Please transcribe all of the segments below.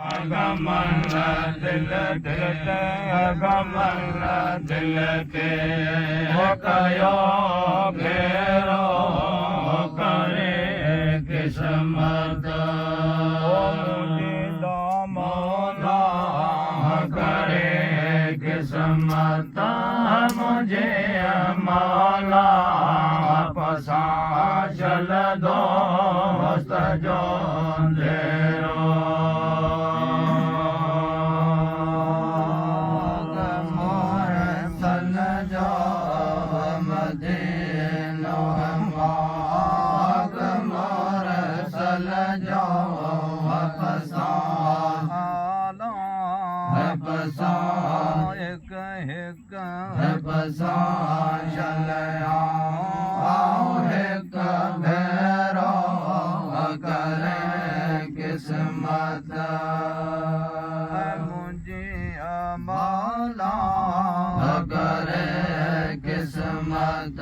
अगमन दिल ते अगमन दिल ते कयो घेरो करे किस्मत मौला करे किस्मत मुझे मौला पसा चल दोस्त जो अंधेरो किस्मत मुझे मौला करे किस्मत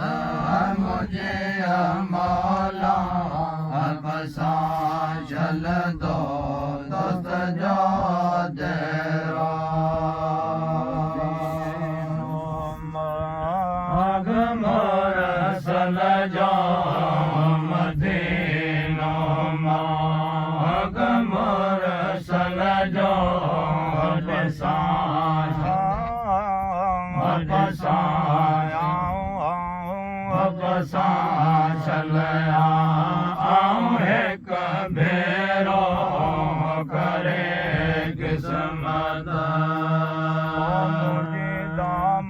मुझे मौला बसा चल दो दोस्त जो तेरा अगमर सल जो मदीनो अगमर सल जो बसा बसा चल एक भेरो करे किस्मत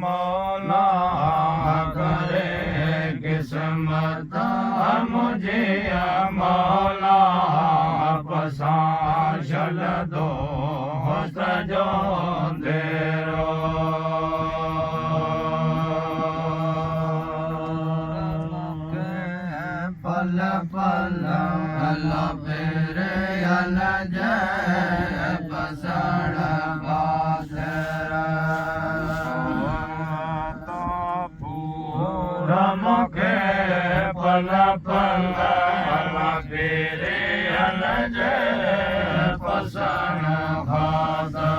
मौला करे किस्मत मुझे मौला पसा चल दो जो देरो पल पल मेरे अल जय पसड़ बासरा पूरा मुखे पल पल मेरे अल जय पसड़ बासरा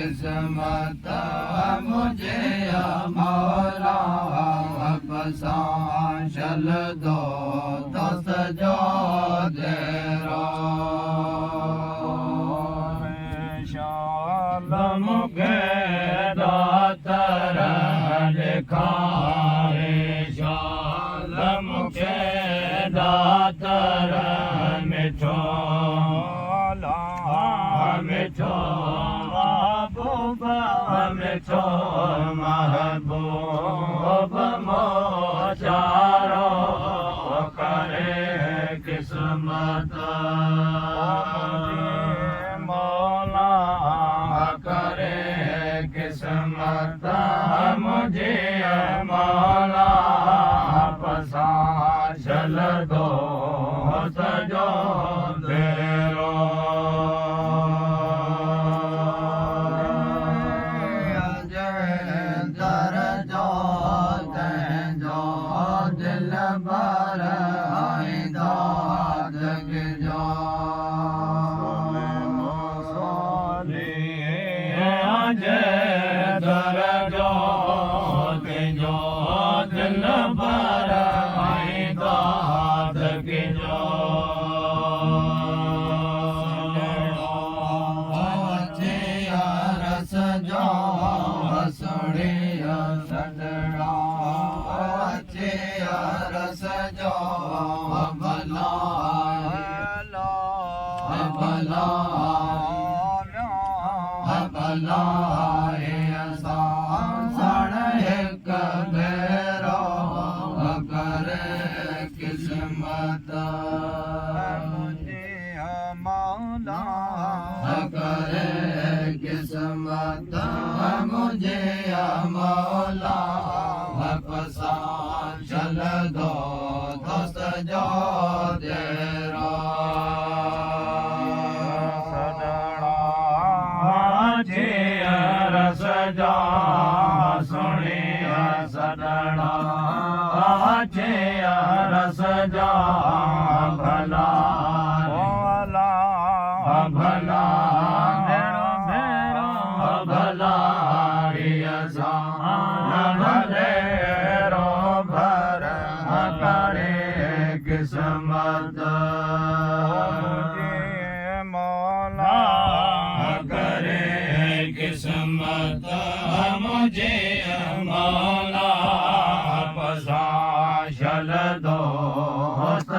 किस्मत मुझे मौला बसा चल दो दोस्त जो तेरा शाल मुखे दातर दिखाए शाल मुखे दातर मिठो मिठो मिठो महबूब मोचारो करे किस्मत मौला करे किस्मत मुझे मौला पसा चल दो सजो तेरो सण एक भेरो करे किस्मत मुझे मौला करे किस्मत मुझे मौला फसा चल दो दोस्त जो तेरा रस जा सुनिया सदड़ा रस जा भला भला भला भले रो भर करे किस्मत मौला करे किस्मत मुझे मौला पसा चल दोस्त